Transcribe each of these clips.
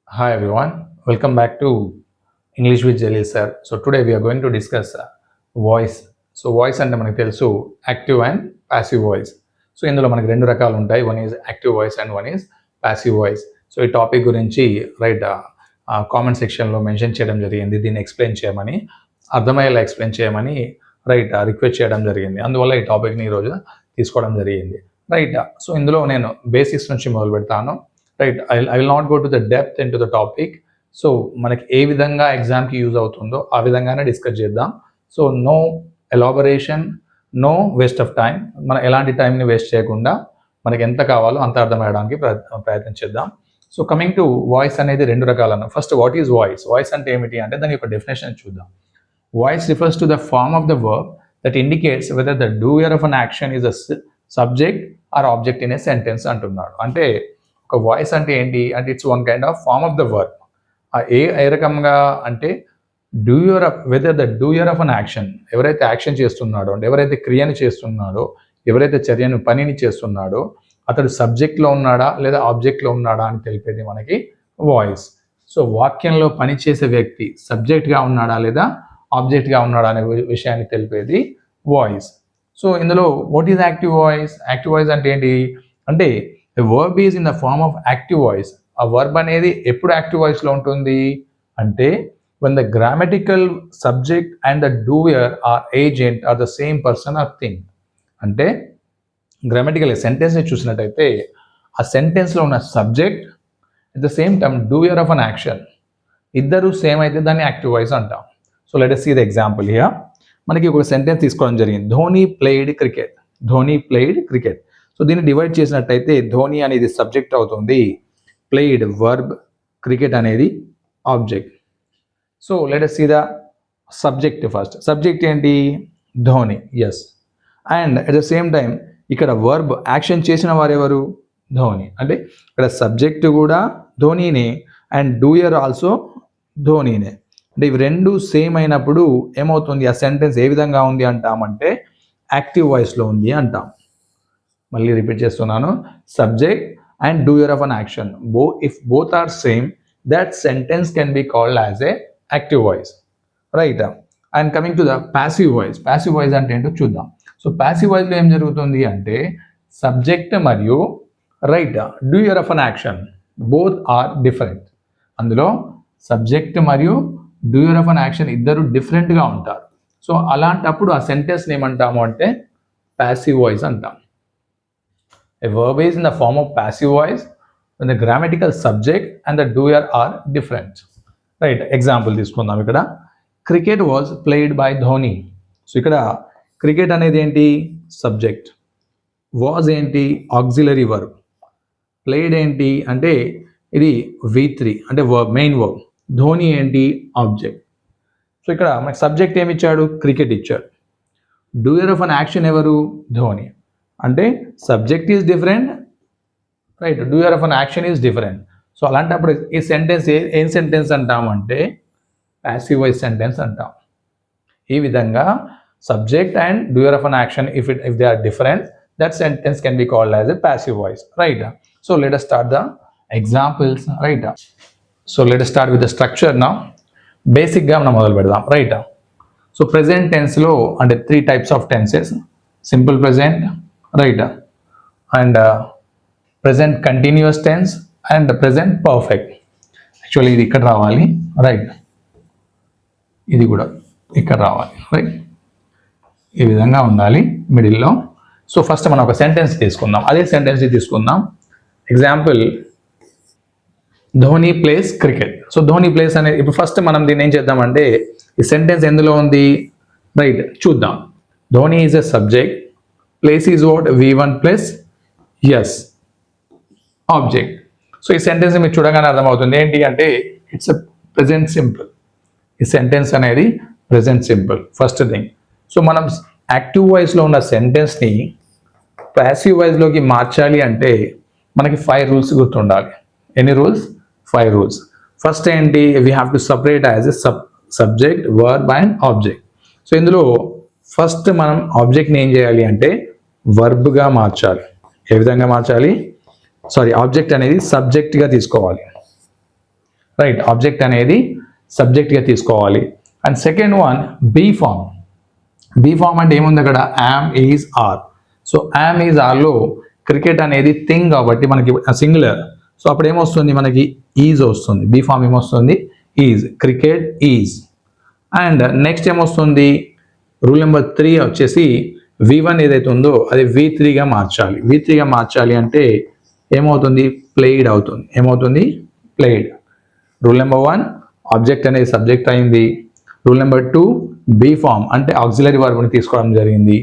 Hi everyone, welcome back to English with Jalil sir. So today we are going to discuss voice. So voice అంటే మనకు తెలుసు active and passive voice. So ఇందులో మనకి రెండు రకాలు ఉంటాయి. One is active voice and one is passive voice. So ఈ topic గురించి రైట్ కామెంట్ సెక్షన్లో మెన్షన్ చేయడం జరిగింది. దీన్ని ఎక్స్ప్లెయిన్ చేయమని, అర్థమయ్యేలా ఎక్స్ప్లెయిన్ చేయమని రైట్ రిక్వెస్ట్ చేయడం జరిగింది. అందువల్ల ఈ టాపిక్ని ఈరోజు తీసుకోవడం జరిగింది. రైట్ సో ఇందులో నేను బేసిక్స్ నుంచి మొదలు పెడతాను. Right I will not go to the depth in to the topic. So మనకి ఏ విధంగా ఎగ్జామ్కి యూజ్ అవుతుందో ఆ విధంగానే డిస్కస్ చేద్దాం. So no elaboration, no waste of time. మనం ఎలాంటి టైంని వేస్ట్ చేయకుండా మనకి ఎంత కావాలో అంత అర్థమయ్యడానికి ప్రయత్నం చేద్దాం. సో కమింగ్ టు వాయిస్ అనేది రెండు రకాలను. First what is voice? Voice అంటే ఏమిటి అంటే దాని యొక్క డెఫినేషన్ చూద్దాం. Voice refers to the form of the verb that indicates whether the doer of an action is a subject or object in a sentence అంటున్నాడు. అంటే ఒక వాయిస్ అంటే ఏంటి అంటే it's one kind of form of the verb. ఏ రకంగా అంటే doer of whether the doer of an action, ఎవరైతే యాక్షన్ చేస్తున్నాడో అంటే ఎవరైతే క్రియను చేస్తున్నాడో, ఎవరైతే చర్యను పనిని చేస్తున్నాడో అతడు సబ్జెక్ట్లో ఉన్నాడా లేదా ఆబ్జెక్ట్లో ఉన్నాడా అని తెలిపేది మనకి వాయిస్. సో వాక్యంలో పనిచేసే వ్యక్తి సబ్జెక్ట్గా ఉన్నాడా లేదా ఆబ్జెక్ట్గా ఉన్నాడా అనే విషయాన్ని తెలిపేది వాయిస్. సో ఇందులో what is active voice? Active voice అంటే ఏంటి అంటే a verb is in the form of active voice. ఆ వర్బ్ అనేది ఎప్పుడు యాక్టివ్ వాయిస్లో ఉంటుంది అంటే when the grammatical subject and the doer or agent are the same person or thing. అంటే గ్రామటికల్ సెంటెన్స్ని చూసినట్టయితే ఆ సెంటెన్స్లో ఉన్న subject at the same time doer of an action ఇద్దరు సేమ్ అయితే దాన్ని యాక్టివ్ వాయిస్ అంటాం. So let us see the example here. మనకి ఒక సెంటెన్స్ తీసుకోవడం జరిగింది. Dhoni played cricket. Dhoni played cricket. So దీన్ని డివైడ్ చేసినట్టయితే ధోని అనేది సబ్జెక్ట్ అవుతుంది, ప్లేడ్ వర్బ్, క్రికెట్ అనేది object. So let us see the subject first. Subject ఏంటి? Dhoni. Yes. And at the same time ఇక్కడ వర్బ్ యాక్షన్ చేసిన వారు ఎవరు? ధోని. అంటే ఇక్కడ సబ్జెక్ట్ కూడా ధోనినే అండ్ డూయర్ ఆల్సో ధోనినే. అంటే ఇవి రెండు సేమ్ అయినప్పుడు ఏమవుతుంది? ఆ సెంటెన్స్ ఏ విధంగా ఉంది అంటామంటే యాక్టివ్ వాయిస్లో ఉంది అంటాం. మళ్ళీ రిపీట్ చేస్తున్నాను. Subject and doer of an action if both are same that sentence can be called as a active voice. Right. And coming to the passive voice. Passive voice అంటే ఏంటో చూద్దాం. సో ప్యాసివ్ వాయిస్లో ఏం జరుగుతుంది అంటే subject మరియు right doer of an action both are different. అందులో subject మరియు డూయర్ ఆఫ్ అన్ యాక్షన్ ఇద్దరు డిఫరెంట్గా ఉంటారు. సో అలాంటప్పుడు ఆ సెంటెన్స్ని ఏమంటాము అంటే ప్యాసివ్ వాయిస్ అంటాం. A verb is in the form of passive voice when the grammatical subject and the doer are different. Right. Example తీసుకుందాం. ఇక్కడ cricket was played by Dhoni. So ఇక్కడ క్రికెట్ అనేది ఏంటి? సబ్జెక్ట్. వాజ్ ఏంటి? Auxiliary verb. ప్లేడ్ ఏంటి అంటే ఇది V3 అంటే వర్బ్, మెయిన్ వర్బ్. ధోని ఏంటి? ఆబ్జెక్ట్. సో ఇక్కడ మనకి సబ్జెక్ట్ ఏమి ఇచ్చాడు? క్రికెట్ ఇచ్చాడు. డూయర్ ఆఫ్ అన్ యాక్షన్ ఎవరు? ధోని. అంటే subject is different, right, doer of an action is different. So అలాంటప్పుడు ఈ సెంటెన్స్ ఏం సెంటెన్స్ అంటామంటే ప్యాసివ్ వాయిస్ సెంటెన్స్ అంటాం. ఈ విధంగా subject and doer of an action if they are different that sentence can be called as a passive voice. Right. So let us start the examples. Right. So let us start with the structure now. బేసిక్గా మనం మొదలు పెడదాం. Right. So present టెన్స్లో అంటే 3 types of tenses: simple present, right, and present continuous tense and present perfect. Actually ఇది ఇక్కడ రావాలి, right, ఇది కూడా ఇక్కడ రావాలి, రైట్, ఈ విధంగా ఉండాలి మిడిల్లో. సో ఫస్ట్ మనం ఒక సెంటెన్స్ తీసుకుందాం. అదే సెంటెన్స్ తీసుకుందాం. Example Dhoni place cricket. So Dhoni place అనేది ఇప్పుడు ఫస్ట్ మనం దీన్ని ఏం చేద్దామంటే ఈ సెంటెన్స్ ఎందులో ఉంది రైట్ చూద్దాం. Dhoni is a subject, place is what? V1 plus S object. So ఈ సెంటెన్స్ మీరు చూడగానే అర్థమవుతుంది ఏంటి అంటే ఇట్స్ ఎ ప్రెజెంట్ సింపుల్. ఈ సెంటెన్స్ అనేది present simple first thing. So మనం యాక్టివ్ వాయిస్లో ఉన్న సెంటెన్స్ని ప్యాసివ్ వాయిస్లోకి మార్చాలి అంటే మనకి 5 రూల్స్ గుర్తుండాలి. ఎన్ని రూల్స్? 5 రూల్స్. ఫస్ట్ ఏంటి? We have to separate as a subject, verb and object. So ఇందులో ఫస్ట్ మనం ఆబ్జెక్ట్ని ఏం చేయాలి అంటే వర్బ్గా మార్చాలి. ఏ విధంగా మార్చాలి? ఆబ్జెక్ట్ అనేది సబ్జెక్ట్గా తీసుకోవాలి. రైట్. ఆబ్జెక్ట్ అనేది సబ్జెక్ట్గా తీసుకోవాలి. And second one be form. Be form అంటే ఏముంది అక్కడ, am is are. So am is ఆర్లో క్రికెట్ అనేది థింగ్ కాబట్టి మనకి సింగులర్. సో అప్పుడు ఏమొస్తుంది మనకి, ఈజ్ వస్తుంది. బీ ఫామ్ ఏమొస్తుంది, is. Cricket is. And next ఏమొస్తుంది, రూల్ నెంబర్ 3 వచ్చేసి V1 ఏదైతే ఉందో అది V3గా మార్చాలి. V3గా మార్చాలి అంటే ఏమవుతుంది, ప్లేయిడ్ అవుతుంది. ఏమవుతుంది, ప్లేయిడ్. రూల్ నెంబర్ 1 ఆబ్జెక్ట్ అనేది సబ్జెక్ట్ అయింది. రూల్ నెంబర్ 2 బీ ఫామ్ అంటే ఆక్సిలరీ వర్బ్ని తీసుకోవడం జరిగింది.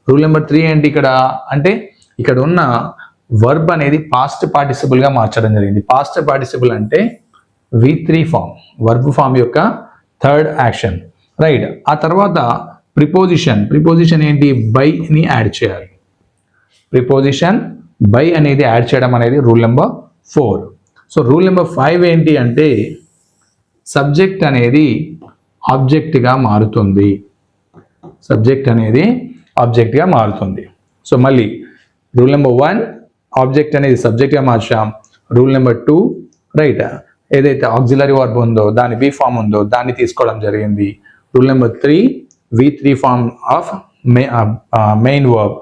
రూల్ నెంబర్ 3 ఏంటి ఇక్కడ అంటే ఇక్కడ ఉన్న వర్బ్ అనేది పాస్ట్ పార్టిసిపుల్గా మార్చడం జరిగింది. పాస్ట్ పార్టిసిపుల్ అంటే V3 ఫామ్, వర్బ్ ఫామ్ యొక్క థర్డ్ యాక్షన్. రైట్. ఆ తర్వాత ప్రిపోజిషన్. ప్రిపోజిషన్ ఏంటి, బైని యాడ్ చేయాలి. ప్రిపోజిషన్ బై అనేది యాడ్ చేయడం అనేది rule number 4. So rule number 5 ఏంటి అంటే సబ్జెక్ట్ అనేది ఆబ్జెక్ట్గా మారుతుంది. సబ్జెక్ట్ అనేది ఆబ్జెక్ట్గా మారుతుంది. సో మళ్ళీ రూల్ నెంబర్ 1 ఆబ్జెక్ట్ అనేది సబ్జెక్ట్గా మార్చాం. రూల్ నెంబర్ 2 రైట్, ఏదైతే ఆక్సిలరీ వర్బ్ ఉందో దాని బీ ఫామ్ ఉందో దాన్ని తీసుకోవడం జరిగింది. Rule number 3 V3 form of main verb.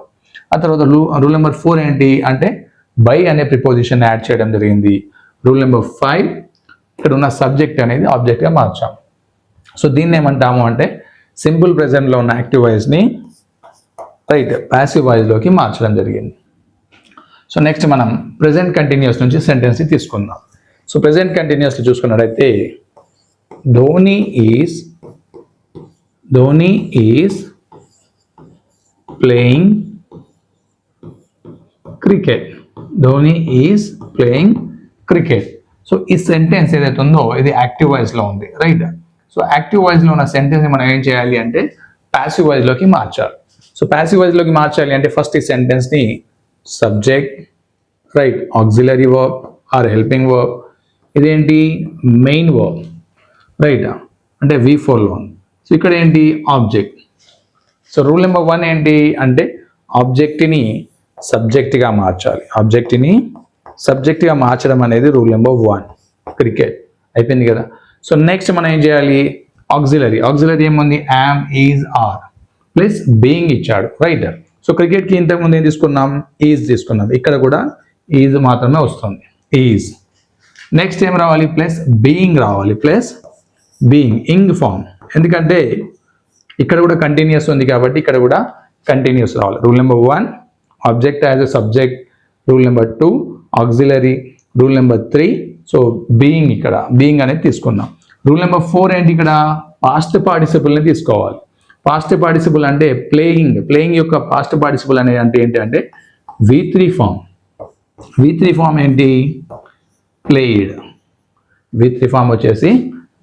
ఆ తర్వాత రూల్ నెంబర్ 4 ఏంటి అంటే బై అనే ప్రిపోజిషన్ యాడ్ చేయడం జరిగింది. రూల్ నెంబర్ 5 ఇక్కడ ఉన్న సబ్జెక్ట్ అనేది ఆబ్జెక్ట్గా మార్చాం. సో దీన్ని ఏమంటాము అంటే సింపుల్ ప్రెజెంట్లో ఉన్న యాక్టివ్ వాయిస్ని రైట్ ప్యాసివ్ వాయిస్లోకి మార్చడం జరిగింది. సో నెక్స్ట్ మనం ప్రెజెంట్ కంటిన్యూస్ నుంచి సెంటెన్స్ని తీసుకుందాం. సో ప్రెజెంట్ కంటిన్యూస్లో చూసుకున్నట్టయితే Dhoni is playing cricket. Dhoni is playing cricket. So ఈ సెంటెన్స్ ఏదైతే ఉందో ఇది యాక్టివ్ వాయిస్లో ఉంది. రైట్. సో యాక్టివ్ వాయిస్లో ఉన్న సెంటెన్స్ని మనం ఏం చేయాలి అంటే ప్యాసివ్ వాయిస్లోకి మార్చాలి. సో ప్యాసివ్ వాయిస్లోకి మార్చాలి అంటే ఫస్ట్ ఈ సెంటెన్స్ని subject right auxiliary verb or helping verb, ఇదేంటి మెయిన్ వర్బ్ రైట్ అంటే V4లో ఉంది. సో ఇక్కడ ఏంటి ఆబ్జెక్ట్. సో రూల్ నెంబర్ 1 ఏంటి అంటే ఆబ్జెక్ట్ని సబ్జెక్ట్గా మార్చాలి. ఆబ్జెక్ట్ని సబ్జెక్ట్గా మార్చడం అనేది రూల్ నెంబర్ 1. క్రికెట్ అయిపోయింది కదా. సో నెక్స్ట్ మనం ఏం చేయాలి, ఆక్సిలరీ. ఆక్సిలరీ ఏముంది, am is are plus being ఇచ్చాడు. రైట్. సో క్రికెట్కి ఇంతకుముందు ఏం తీసుకున్నాం, ఈజ్ తీసుకున్నాం. ఇక్కడ కూడా ఈజ్ మాత్రమే వస్తుంది, ఈజ్. నెక్స్ట్ ఏం రావాలి, ప్లస్ బీయింగ్ రావాలి. ప్లస్ బీయింగ్ ఇంగ్ ఫామ్, ఎందుకంటే ఇక్కడ కూడా కంటిన్యూస్ ఉంది కాబట్టి ఇక్కడ కూడా కంటిన్యూస్ రావాలి. Rule number 1 object as a subject. Rule number 2 auxiliary. Rule number 3 so being, ఇక్కడ బీయింగ్ అనేది తీసుకున్నాం. రూల్ నెంబర్ 4 ఏంటి, ఇక్కడ పాస్ట్ పార్టిసిపుల్ని తీసుకోవాలి. పాస్ట్ పార్టిసిపుల్ అంటే ప్లేయింగ్. ప్లేయింగ్ యొక్క పాస్ట్ పార్టిసిపుల్ అనేది అంటే ఏంటి అంటే V3 ఫామ్. V3 ఫామ్ ఏంటి, ప్లేయిడ్. V3 ఫామ్ వచ్చేసి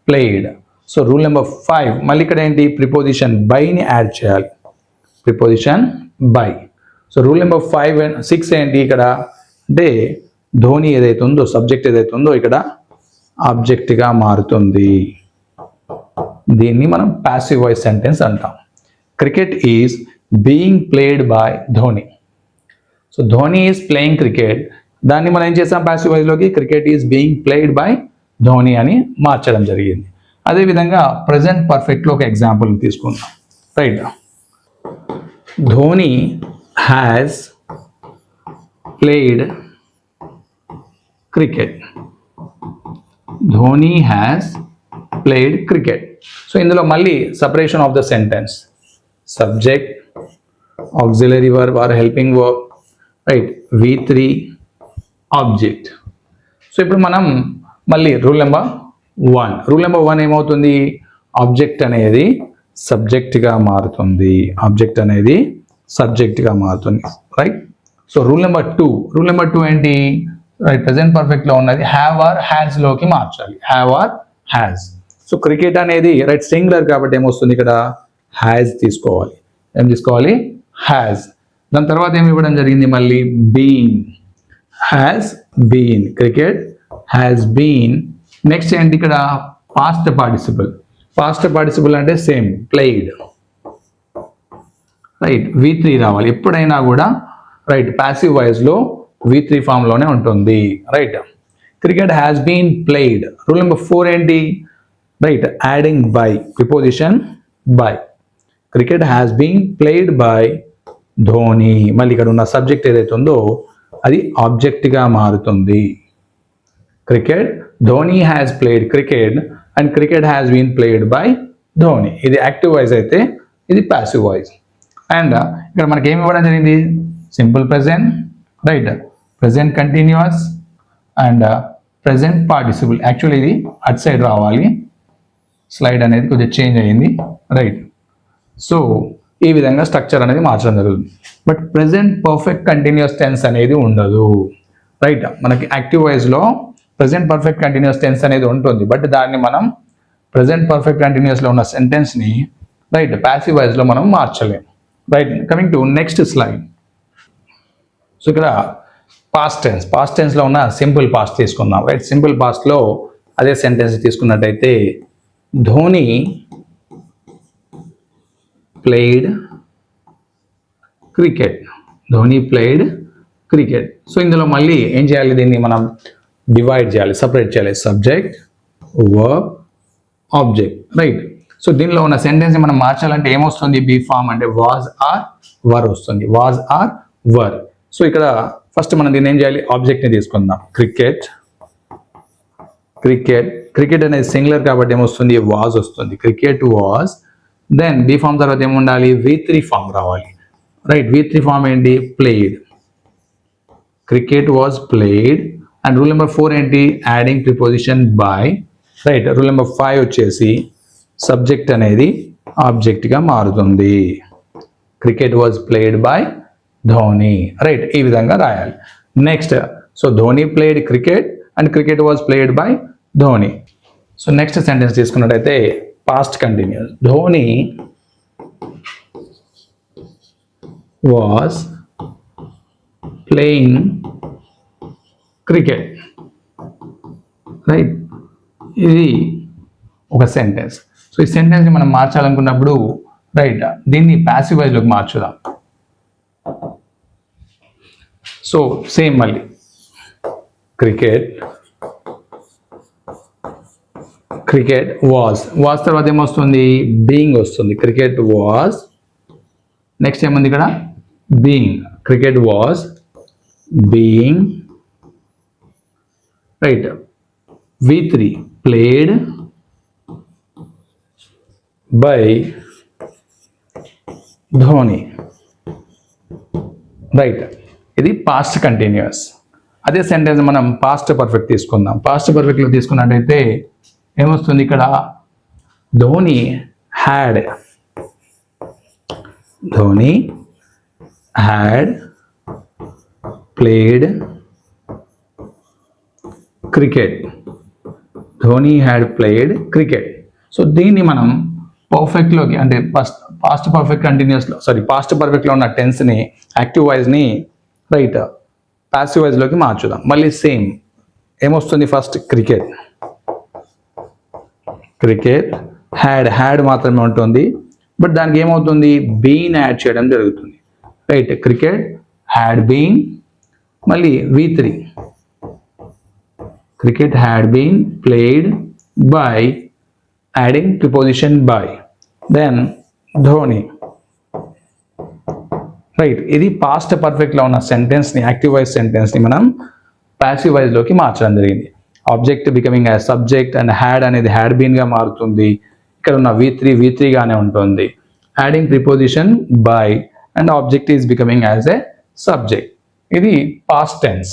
ప్లేయిడ్. సో రూల్ నెంబర్ 5 మళ్ళీ ఇక్కడ ఏంటి, ప్రిపోజిషన్ బైని యాడ్ చేయాలి. Preposition by. So rule number 5 and 6 ఏంటి ఇక్కడ అంటే ధోని ఏదైతే ఉందో సబ్జెక్ట్ ఏదైతే ఉందో ఇక్కడ ఆబ్జెక్ట్గా మారుతుంది. దీన్ని మనం ప్యాసివ్ వాయిస్ సెంటెన్స్ అంటాం. Cricket is being played by Dhoni. So Dhoni is playing cricket, దాన్ని మనం ఏం చేసాం ప్యాసివ్ వాయిస్లోకి cricket is being played by Dhoni అని మార్చడం జరిగింది. అదేవిధంగా ప్రజెంట్ పర్ఫెక్ట్లో ఒక ఎగ్జాంపుల్ తీసుకుందాం. Right. Dhoni has played cricket. Dhoni has played cricket. So ఇందులో మళ్ళీ separation of the sentence, subject auxiliary verb or helping verb right V3 object. So ఇప్పుడు మనం మళ్ళీ రూల్ నెంబర్ 1. రూల్ నెంబర్ 1 ఏమవుతుంది, ఆబ్జెక్ట్ అనేది సబ్జెక్ట్గా మారుతుంది. ఆబ్జెక్ట్ అనేది సబ్జెక్ట్గా మారుతుంది. Right. So rule number 2. Rule number 2 ఏంటి, రైట్ ప్రెజెంట్ పర్ఫెక్ట్లో ఉన్నది హ్యావ్ ఆర్ హ్యాజ్లోకి మార్చాలి. Have or has. So cricket అనేది రైట్ సింగులర్ కాబట్టి ఏమొస్తుంది ఇక్కడ హ్యాజ్ తీసుకోవాలి. ఏం తీసుకోవాలి, హ్యాజ్. దాని తర్వాత ఏమి ఇవ్వడం జరిగింది, మళ్ళీ been. Has been, cricket has been. Next ఏంటి ఇక్కడ పాస్ట్ పార్టిసిపుల్. పాస్ట్ పార్టిసిపుల్ అంటే సేమ్ ప్లేయిడ్. రైట్ V3 రావాలి ఎప్పుడైనా కూడా. రైట్ ప్యాసివ్ వాయిస్లో V3 ఫామ్లోనే ఉంటుంది. Right. Cricket has been played. Rule number 4 ఏంటి? Right, adding by, preposition by. Cricket has been played by Dhoni. మళ్ళీ ఇక్కడ ఉన్న సబ్జెక్ట్ ఏదైతే ఉందో అది ఆబ్జెక్ట్గా మారుతుంది. Cricket, Dhoni has played cricket and cricket has been played by Dhoni. ఇది యాక్టివ్ వాయిస్ అయితే ఇది ప్యాసివ్ వాయిస్. అండ్ ఇక్కడ మనకి ఏమి ఇవ్వడం జరిగింది? Simple present, right, present continuous and present participle. Actually ఇది అట్ సైడ్ రావాలి, స్లైడ్ అనేది కొంచెం చేంజ్ అయ్యింది, రైట్. సో ఈ విధంగా స్ట్రక్చర్ అనేది మార్చడం జరుగుతుంది. But present perfect continuous tense అనేది ఉండదు, రైట్. మనకి యాక్టివ్ వాయిస్లో ప్రెజెంట్ పర్ఫెక్ట్ కంటిన్యూస్ టెన్స్ అనేది ఉంటుంది, బట్ దాన్ని మనం ప్రెజెంట్ పర్ఫెక్ట్ కంటిన్యూస్లో ఉన్న సెంటెన్స్ని, రైట్, ప్యాసివ్ వాయిస్లో మనం మార్చలేము, right. Coming to next slide. So ఇక్కడ పాస్ట్ టెన్స్లో ఉన్న సింపుల్ పాస్ట్ తీసుకుందాం, రైట్. సింపుల్ పాస్ట్లో అదే సెంటెన్స్ తీసుకున్నట్టయితే Dhoni played cricket. Dhoni played cricket. So ఇందులో మళ్ళీ ఏం చేయాలి? దీన్ని మనం డివైడ్ చేయాలి, సపరేట్ చేయాలి. Subject, verb, object, right. So దీనిలో ఉన్న సెంటెన్స్ మనం మార్చాలంటే ఏమొస్తుంది? బీ ఫామ్ అంటే వాజ్ ఆర్ వర్ వస్తుంది. Was or were. సో ఇక్కడ ఫస్ట్ మనం దీన్ని ఏం చేయాలి? ఆబ్జెక్ట్ని తీసుకుందాం. క్రికెట్, క్రికెట్, క్రికెట్ అనేది సింగులర్ కాబట్టి ఏమొస్తుంది? వాజ్ వస్తుంది. Cricket was. Then be form తర్వాత ఏముండాలి? V3 ఫామ్ రావాలి, రైట్. V3 ఫామ్ ఏంటి? Played. Cricket was played. And rule number 4 ఏంటి? Adding preposition by, right. Rule number 5 వచ్చేసి సబ్జెక్ట్ అనేది ఆబ్జెక్ట్గా మారుతుంది. Cricket was played by Dhoni, right. ఈ విధంగా రాయాలి. Next, so Dhoni played cricket and cricket was played by Dhoni. So next sentence తీసుకున్నట్టయితే past continuous. Dhoni was playing cricket, right. ఇది ఒక సెంటెన్స్. సో ఈ సెంటెన్స్ని మనం మార్చాలనుకున్నప్పుడు, రైట్, దీన్ని ప్యాసివ్ వాయిస్లోకి మార్చుదాం. సో సేమ్ మళ్ళీ క్రికెట్, క్రికెట్ వాజ్ తర్వాత ఏమొస్తుంది? బీయింగ్ వస్తుంది. Cricket was. నెక్స్ట్ ఏముంది ఇక్కడ? Being. Cricket was being, right. V3 played by Dhoni, right. ఇది పాస్ట్ కంటిన్యూస్. అదే సెంటెన్స్ మనం పాస్ట్ పర్ఫెక్ట్ తీసుకుందాం. పాస్ట్ పర్ఫెక్ట్లో తీసుకున్నట్టయితే ఏమొస్తుంది ఇక్కడ? Dhoni had, Dhoni had played cricket. Dhoni had played cricket. So దీన్ని మనం పర్ఫెక్ట్లోకి అంటే పాస్ట్ పర్ఫెక్ట్ కంటిన్యూస్లో పాస్ట్ పర్ఫెక్ట్లో ఉన్న టెన్స్ని, యాక్టివ్ వాయిస్ని, రైట్, ప్యాసివ్ వాయిస్లోకి మార్చుదాం. మళ్ళీ సేమ్ ఏమొస్తుంది? ఫస్ట్ క్రికెట్, క్రికెట్ హ్యాడ్ మాత్రమే ఉంటుంది, బట్ దానికి ఏమవుతుంది? బీన్ యాడ్ చేయడం జరుగుతుంది, రైట్. Cricket had been. మళ్ళీ V3 cricket had been played by, adding preposition by. Then Dhoni, right. ఇది పాస్ట్ పర్ఫెక్ట్లో ఉన్న సెంటెన్స్ని, యాక్టివ్ వాయిస్ సెంటెన్స్ని మనం ప్యాసివ్ వాయిస్లోకి మార్చడం జరిగింది. Object becoming as subject and had అనేది హ్యాడ్ బీన్గా మారుతుంది. ఇక్కడ ఉన్న V3 గానే ఉంటుంది. Adding preposition by and object is becoming as a subject. ఇది past tense.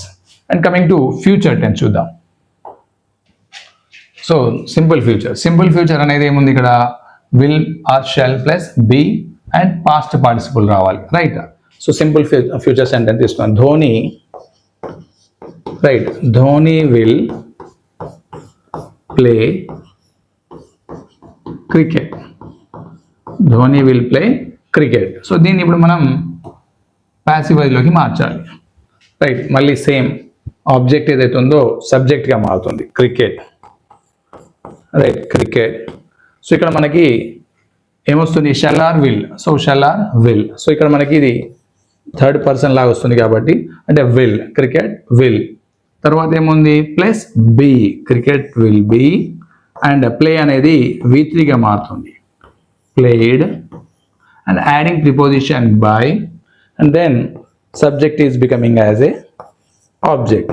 And coming to future tense చూద్దాం. సో సింపుల్ ఫ్యూచర్ అనేది ఏముంది ఇక్కడ? Will or shall plus be and past participle రావాలి, right. So simple future sentence తీసుకున్నాం. Dhoni, right, Dhoni will play cricket. Dhoni will play cricket. So దీన్ని ఇప్పుడు మనం passive వాయిస్లోకి మార్చాలి, రైట్. మళ్ళీ సేమ్ ఆబ్జెక్ట్ ఏదైతే ఉందో సబ్జెక్ట్గా మారుతుంది. Cricket, right, cricket. సో ఇక్కడ మనకి ఏమొస్తుంది? Shall or will. So shall or will. So ఇక్కడ మనకి ఇది థర్డ్ పర్సన్ లాగా వస్తుంది కాబట్టి అంటే విల్, క్రికెట్ విల్. తర్వాత ఏముంది plus be, cricket will be, and play అనేది V3గా మారుతుంది, played, and adding preposition by, and then subject is becoming as a object.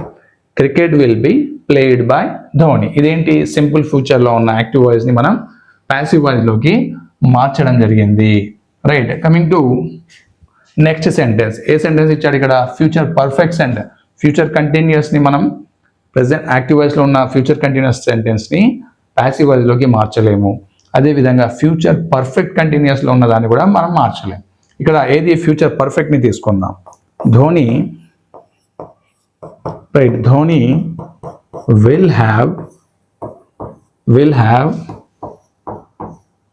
Cricket will be played by Dhoni. ఇదేంటి సింపుల్ ఫ్యూచర్లో ఉన్న యాక్టివ్ వాయిస్ని మనం ప్యాసివ్ వాయిస్లోకి మార్చడం జరిగింది. Right, coming to next sentence. ఏ సెంటెన్స్ ఇచ్చాడు ఇక్కడ? Future perfect sentence. ఫ్యూచర్ కంటిన్యూస్ని మనం ప్రెసెంట్ యాక్టివ్ వాయిస్లో ఉన్న ఫ్యూచర్ కంటిన్యూస్ సెంటెన్స్ని ప్యాసివ్ వాయిస్లోకి మార్చలేము. అదేవిధంగా ఫ్యూచర్ పర్ఫెక్ట్ కంటిన్యూస్లో ఉన్న దాన్ని కూడా మనం మార్చలేము. ఇక్కడ ఏది ఫ్యూచర్ పర్ఫెక్ట్ని తీసుకుందాం. Dhoni, right, Dhoni will have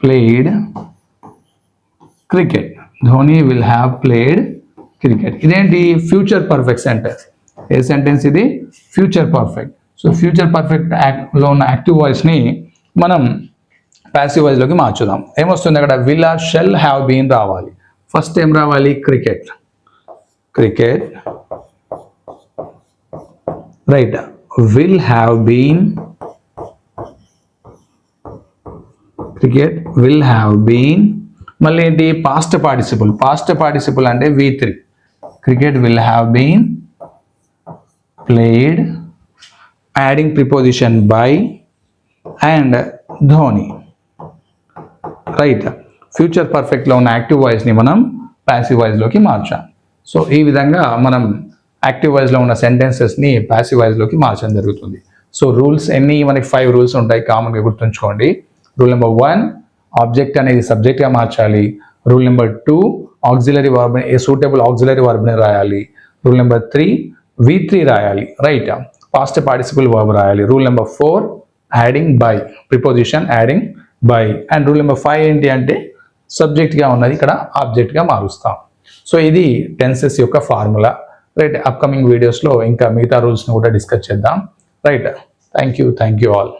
played cricket. Dhoni will have played cricket. ఇదేంటి? Future perfect sentence. ఏ సెంటెన్స్ ఇది? Future perfect. So future perfect లో ఉన్న యాక్టివ్ వాయిస్ని మనం ప్యాసివ్ వాయిస్లోకి మార్చుదాం. ఏమొస్తుంది అక్కడ? Will or shall have been రావాలి. ఫస్ట్ ఏం రావాలి? Cricket. Cricket, right, will have been, cricket will have been. మళ్ళీ ఏంటి? Past participle. పాస్ట్ పార్టిసిపుల్ అంటే V3. Cricket will have been played, adding preposition by, and Dhoni. Right, future పర్ఫెక్ట్లో ఉన్న active వాయిస్ని మనం ప్యాసివ్ వాయిస్లోకి మార్చాం. సో ఈ విధంగా మనం యాక్టివ్ వాయిస్లో ఉన్న సెంటెన్సెస్ని ప్యాసివ్ వాయిస్లోకి మార్చడం జరుగుతుంది. సో రూల్స్ ఎన్ని? మనకి 5 రూల్స్ ఉంటాయి, కామన్గా గుర్తుంచుకోండి. రూల్ నెంబర్ 1, ఆబ్జెక్ట్ అనేది సబ్జెక్ట్గా మార్చాలి. Rule number 2, auxiliary verb, a suitable auxiliary వర్బ్ని రాయాలి. రూల్ నెంబర్ 3, V3 రాయాలి. రైట్, పాస్ట్ పార్టిసిపుల్ వర్బ్ రాయాలి. Rule number 4, adding by, preposition adding by. And rule number 5 ఏంటి అంటే సబ్జెక్ట్గా ఉన్నది ఇక్కడ ఆబ్జెక్ట్గా మారుస్తాం. సో ఇది టెన్సెస్ యొక్క ఫార్ములా. రైట్, అప్కమింగ్ వీడియోస్లో ఇంకా మిగతా రూల్స్ని కూడా డిస్కస్ చేద్దాం. Right, thank you all.